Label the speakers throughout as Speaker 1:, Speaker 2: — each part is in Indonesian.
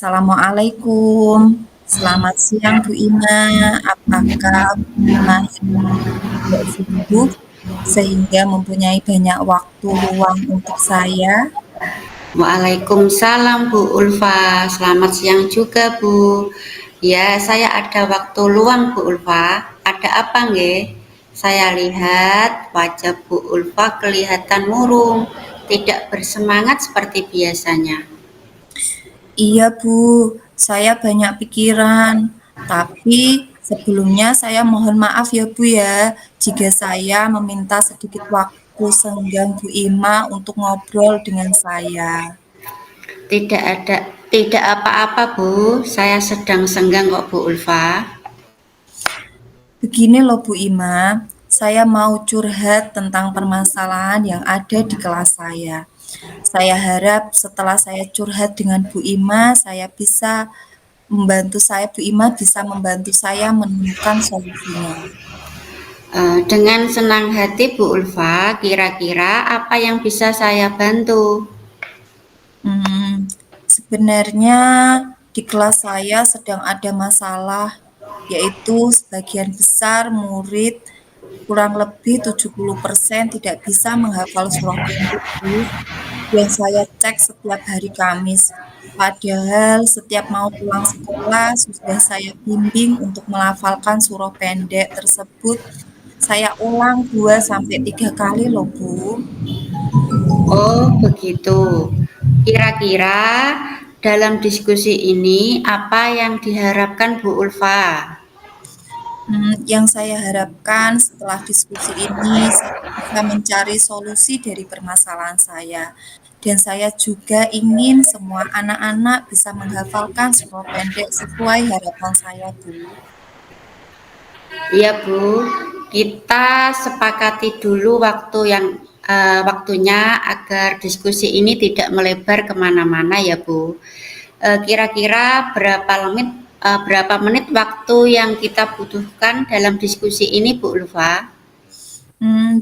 Speaker 1: Assalamualaikum. Selamat siang Bu Ima. Apakah Bu Ima tidak sibuk sehingga mempunyai banyak waktu luang untuk saya?
Speaker 2: Waalaikumsalam Bu Ulfa, selamat siang juga Bu. Ya, saya ada waktu luang Bu Ulfa. Ada apa nggih? Saya lihat wajah Bu Ulfa kelihatan murung, tidak bersemangat seperti biasanya.
Speaker 1: Iya Bu, saya banyak pikiran. Tapi sebelumnya saya mohon maaf ya Bu ya, jika saya meminta sedikit waktu senggang Bu Ima untuk ngobrol dengan saya.
Speaker 2: Tidak apa-apa Bu, saya sedang senggang kok Bu Ulfa.
Speaker 1: Begini loh Bu Ima, saya mau curhat tentang permasalahan yang ada di kelas saya. Saya harap setelah saya curhat dengan Bu Ima, Bu Ima bisa membantu saya menemukan solusinya.
Speaker 2: Dengan senang hati Bu Ulfa, kira-kira apa yang bisa saya bantu?
Speaker 1: Hmm, Sebenarnya di kelas saya sedang ada masalah, yaitu sebagian besar murid kurang lebih 70% tidak bisa menghafal surah pendek Bu, yang saya cek setiap hari Kamis. Padahal setiap mau pulang sekolah sudah saya bimbing untuk melafalkan surah pendek tersebut. Saya ulang 2 sampai 3 kali loh, Bu.
Speaker 2: Oh, begitu. Kira-kira dalam diskusi ini apa yang diharapkan Bu Ulfa?
Speaker 1: Yang saya harapkan setelah diskusi ini, saya bisa mencari solusi dari permasalahan saya. Dan saya juga ingin semua anak-anak bisa menghafalkan surah pendek sesuai harapan saya, Bu.
Speaker 2: Iya Bu, kita sepakati dulu waktunya agar diskusi ini tidak melebar kemana-mana ya Bu. Kira-kira berapa menit waktu yang kita butuhkan dalam diskusi ini Bu Ulfa?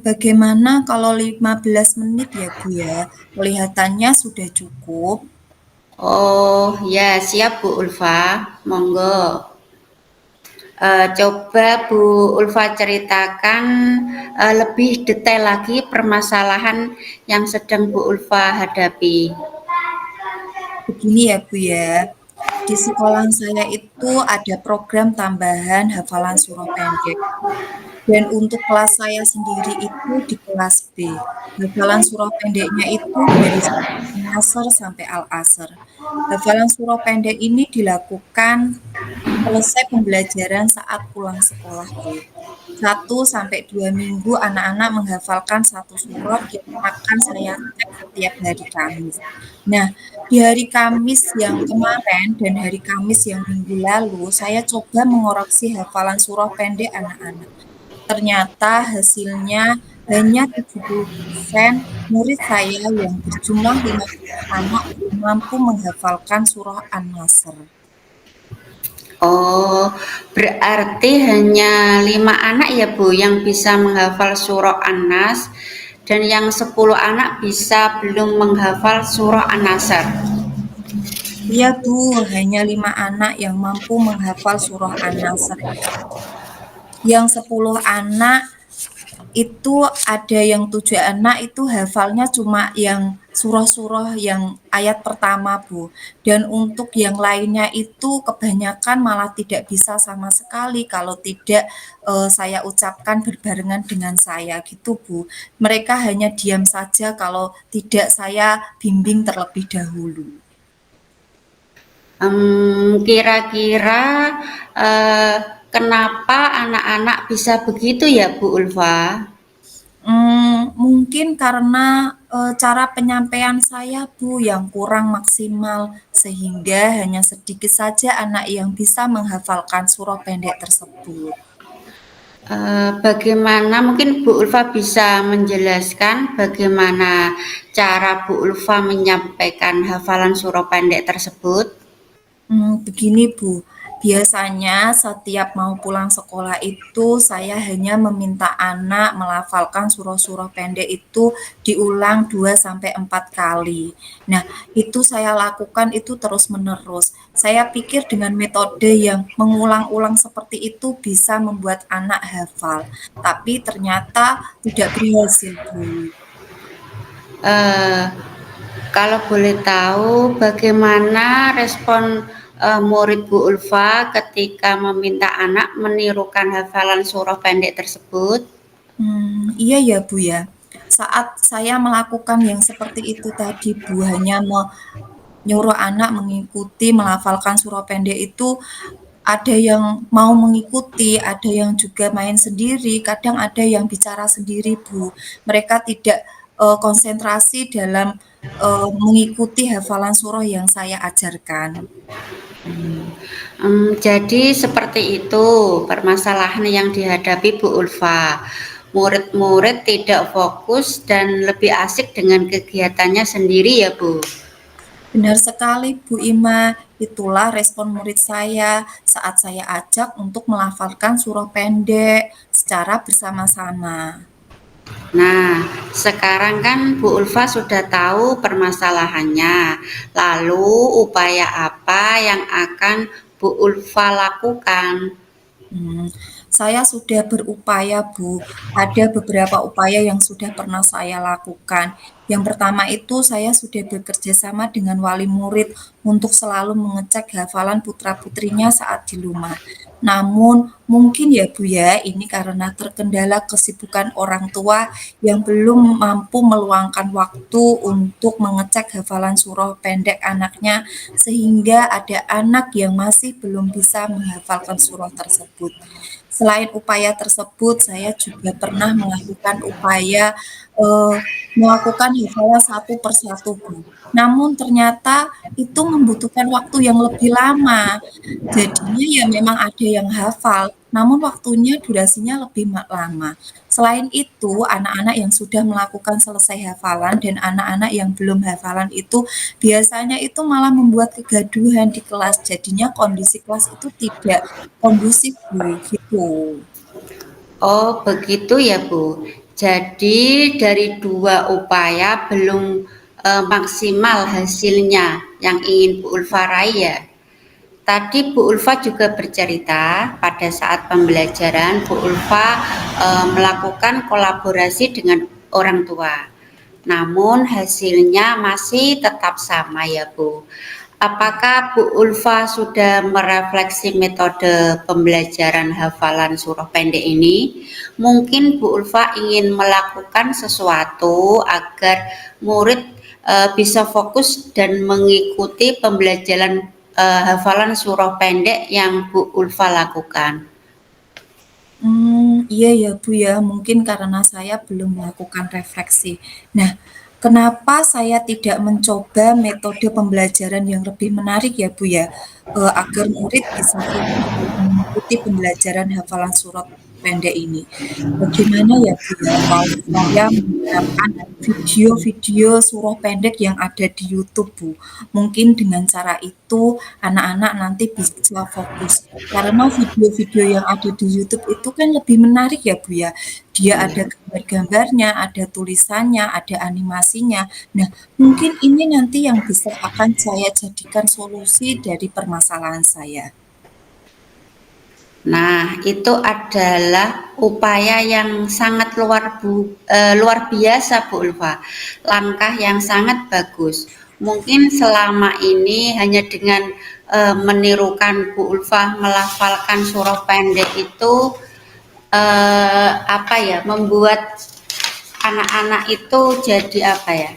Speaker 1: Bagaimana kalau 15 menit ya, Bu, ya? Kelihatannya sudah cukup.
Speaker 2: Oh ya siap Bu Ulfa, monggo. Coba Bu Ulfa ceritakan lebih detail lagi permasalahan yang sedang Bu Ulfa hadapi.
Speaker 1: Begini ya, Bu, ya. Di sekolah saya itu ada program tambahan hafalan surah pendek. Dan untuk kelas saya sendiri itu di kelas B. Hafalan surah pendeknya itu dari surat An-Nasr sampai Al-Asr. Hafalan surah pendek ini dilakukan selesai pembelajaran saat pulang sekolah, Bu. 1 sampai 2 minggu anak-anak menghafalkan satu surat yang akan saya cek setiap hari Kamis. Nah, di hari Kamis yang kemarin dan hari Kamis yang minggu lalu, saya coba mengoreksi hafalan surah pendek anak-anak. Ternyata hasilnya hanya 70% murid saya yang berjumlah 15 anak belum mampu menghafalkan surah An-Nasr.
Speaker 2: Oh, berarti hanya 5 anak ya Bu yang bisa menghafal surah An-Nas dan yang 10 anak bisa belum menghafal surah An-Nasr.
Speaker 1: Iya Bu, hanya 5 anak yang mampu menghafal surah An-Nasr. Yang 10 anak itu ada yang 7 anak itu hafalnya cuma yang surah-surah yang ayat pertama Bu. Dan untuk yang lainnya itu kebanyakan malah tidak bisa sama sekali kalau tidak saya ucapkan berbarengan dengan saya gitu Bu. Mereka hanya diam saja kalau tidak saya bimbing terlebih dahulu.
Speaker 2: Kira-kira eh, kenapa anak-anak bisa begitu ya Bu Ulfa?
Speaker 1: Mungkin karena, cara penyampaian saya, Bu, yang kurang maksimal, sehingga hanya sedikit saja anak yang bisa menghafalkan surah pendek tersebut.
Speaker 2: Bagaimana mungkin Bu Ulfa bisa menjelaskan bagaimana cara Bu Ulfa menyampaikan hafalan surah pendek tersebut?
Speaker 1: Begini Bu, Biasanya setiap mau pulang sekolah itu saya hanya meminta anak melafalkan surah-surah pendek itu diulang 2 sampai 4 kali. Nah, itu saya lakukan itu terus-menerus. Saya pikir dengan metode yang mengulang-ulang seperti itu bisa membuat anak hafal, tapi ternyata tidak berhasil, Bu.
Speaker 2: Eee, Kalau boleh tahu bagaimana respon, murid Bu Ulfa ketika meminta anak menirukan hafalan surah pendek tersebut?
Speaker 1: Iya ya, Bu, ya. Saat saya melakukan yang seperti itu tadi, Bu, hanya nyuruh anak mengikuti melafalkan surah pendek itu, ada yang mau mengikuti, ada yang juga main sendiri, kadang ada yang bicara sendiri, Bu. Mereka tidak, konsentrasi dalam, mengikuti hafalan surah yang saya ajarkan.
Speaker 2: Jadi seperti itu permasalahan yang dihadapi Bu Ulfa. Murid-murid tidak fokus dan lebih asik dengan kegiatannya sendiri ya Bu?
Speaker 1: Benar sekali, Bu Ima. Itulah respon murid saya saat saya ajak untuk melafalkan surah pendek secara bersama-sama.
Speaker 2: Nah, sekarang kan Bu Ulfa sudah tahu permasalahannya. Lalu upaya apa yang akan Bu Ulfa lakukan?
Speaker 1: Saya sudah berupaya, Bu. Ada beberapa upaya yang sudah pernah saya lakukan. Yang pertama itu saya sudah bekerja sama dengan wali murid untuk selalu mengecek hafalan putra-putrinya saat di rumah. Namun mungkin ya, Bu, ya, ini karena terkendala kesibukan orang tua yang belum mampu meluangkan waktu untuk mengecek hafalan surah pendek anaknya, sehingga ada anak yang masih belum bisa menghafalkan surah tersebut. Selain upaya tersebut, saya juga pernah melakukan upaya, eee, melakukan hafalan satu persatu, Bu. Namun ternyata itu membutuhkan waktu yang lebih lama. Jadinya ya memang ada yang hafal, namun waktunya durasinya lebih lama. Selain itu, anak-anak yang sudah melakukan selesai hafalan dan anak-anak yang belum hafalan itu biasanya itu malah membuat kegaduhan di kelas. Jadinya kondisi kelas itu tidak kondusif, Bu, gitu.
Speaker 2: Oh, begitu ya, Bu. Jadi dari dua upaya belum maksimal hasilnya yang ingin Bu Ulfa raih ya. Tadi Bu Ulfa juga bercerita pada saat pembelajaran Bu Ulfa melakukan kolaborasi dengan orang tua. Namun hasilnya masih tetap sama ya Bu. Apakah Bu Ulfa sudah merefleksi metode pembelajaran hafalan surah pendek ini? Mungkin Bu Ulfa ingin melakukan sesuatu agar murid bisa fokus dan mengikuti pembelajaran hafalan surah pendek yang Bu Ulfa lakukan.
Speaker 1: Iya ya, Bu, ya, mungkin karena saya belum melakukan refleksi. Nah, kenapa saya tidak mencoba metode pembelajaran yang lebih menarik ya, Bu, ya, agar murid bisa fokus dalam mengikuti pembelajaran hafalan surat pendek ini. Bagaimana ya, Bu, ya, kalau saya menggunakan video-video surah pendek yang ada di YouTube, Bu. Mungkin dengan cara itu anak-anak nanti bisa fokus. Karena video-video yang ada di YouTube itu kan lebih menarik ya, Bu, ya. Dia ada gambar-gambarnya, ada tulisannya, ada animasinya. Nah, mungkin ini nanti yang bisa akan saya jadikan solusi dari permasalahan saya.
Speaker 2: Nah, itu adalah upaya yang sangat luar biasa Bu Ulfa. Langkah yang sangat bagus. Mungkin selama ini hanya dengan menirukan Bu Ulfa melafalkan surah pendek itu apa ya, membuat anak-anak itu jadi apa ya?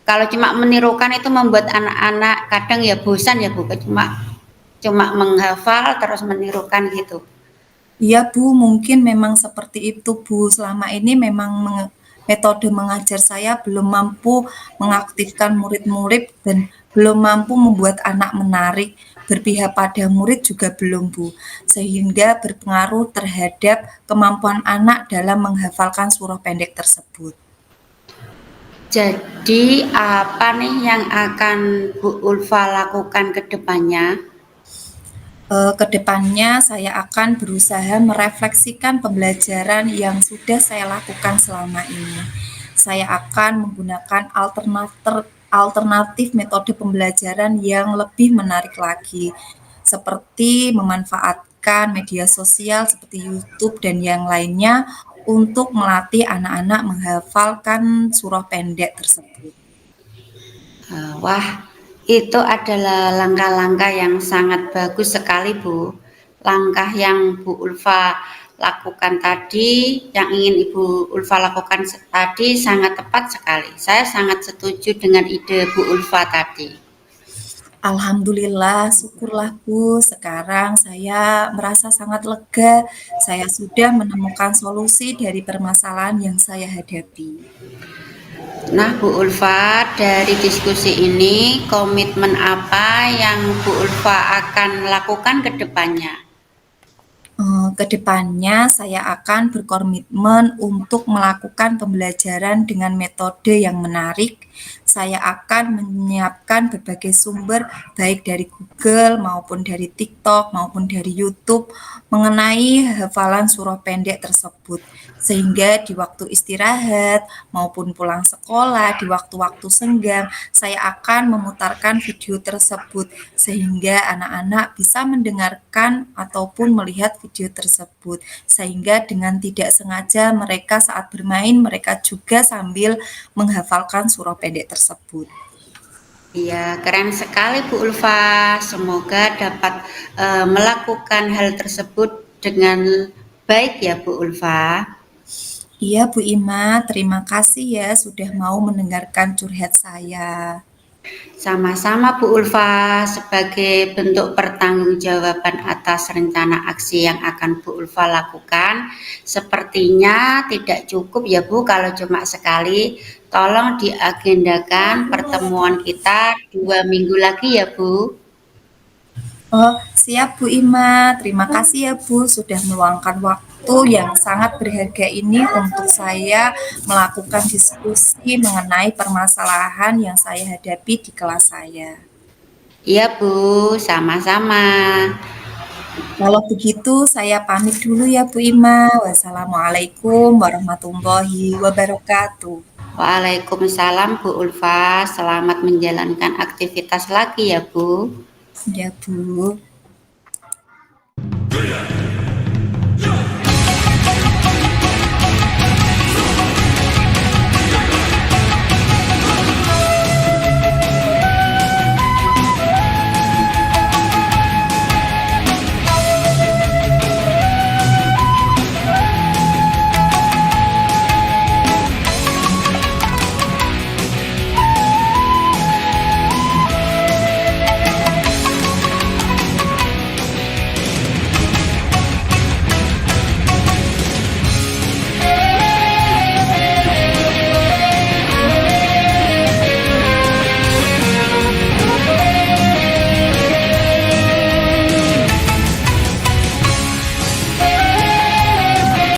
Speaker 2: Kalau cuma menirukan itu membuat anak-anak kadang ya bosan ya Bu, cuma cuma menghafal terus menirukan gitu.
Speaker 1: Iya, Bu, mungkin memang seperti itu, Bu. Selama ini memang metode mengajar saya belum mampu mengaktifkan murid-murid dan belum mampu membuat anak menarik. Berpihak pada murid juga belum, Bu. Sehingga berpengaruh terhadap kemampuan anak dalam menghafalkan surah pendek tersebut.
Speaker 2: Jadi apa nih yang akan Bu Ulfa lakukan ke depannya?
Speaker 1: Kedepannya saya akan berusaha merefleksikan pembelajaran yang sudah saya lakukan selama ini. Saya akan menggunakan alternatif metode pembelajaran yang lebih menarik lagi, seperti memanfaatkan media sosial seperti YouTube dan yang lainnya untuk melatih anak-anak menghafalkan surah pendek tersebut.
Speaker 2: Wah, itu adalah langkah-langkah yang sangat bagus sekali, Bu. Langkah yang Bu Ulfa lakukan tadi, yang ingin Ibu Ulfa lakukan tadi sangat tepat sekali. Saya sangat setuju dengan ide Bu Ulfa tadi.
Speaker 1: Alhamdulillah, syukurlah Bu. Sekarang saya merasa sangat lega. Saya sudah menemukan solusi dari permasalahan yang saya hadapi.
Speaker 2: Nah, Bu Ulfa, dari diskusi ini, komitmen apa yang Bu Ulfa akan lakukan ke depannya?
Speaker 1: Kedepannya saya akan berkomitmen untuk melakukan pembelajaran dengan metode yang menarik. Saya akan menyiapkan berbagai sumber baik dari Google maupun dari TikTok maupun dari YouTube mengenai hafalan surah pendek tersebut. Sehingga di waktu istirahat maupun pulang sekolah, di waktu-waktu senggang, saya akan memutarkan video tersebut sehingga anak-anak bisa mendengarkan ataupun melihat video tersebut. Sehingga dengan tidak sengaja mereka saat bermain, mereka juga sambil menghafalkan surah pendek tersebut.
Speaker 2: Iya, keren sekali Bu Ulfa. Semoga dapat melakukan hal tersebut dengan baik ya Bu Ulfa.
Speaker 1: Iya Bu Ima, terima kasih ya sudah mau mendengarkan curhat saya.
Speaker 2: Sama-sama Bu Ulfa, sebagai bentuk pertanggungjawaban atas rencana aksi yang akan Bu Ulfa lakukan, sepertinya tidak cukup ya Bu kalau cuma sekali. Tolong diagendakan pertemuan kita 2 minggu lagi ya Bu.
Speaker 1: Oh, siap Bu Ima. Terima kasih ya Bu sudah meluangkan waktu yang sangat berharga ini untuk saya melakukan diskusi mengenai permasalahan yang saya hadapi di kelas saya.
Speaker 2: Iya Bu, sama-sama.
Speaker 1: Kalau begitu saya pamit dulu ya Bu Ima. Wassalamualaikum warahmatullahi wabarakatuh.
Speaker 2: Waalaikumsalam Bu Ulfa, selamat menjalankan aktivitas lagi ya Bu.
Speaker 1: Ya Bu.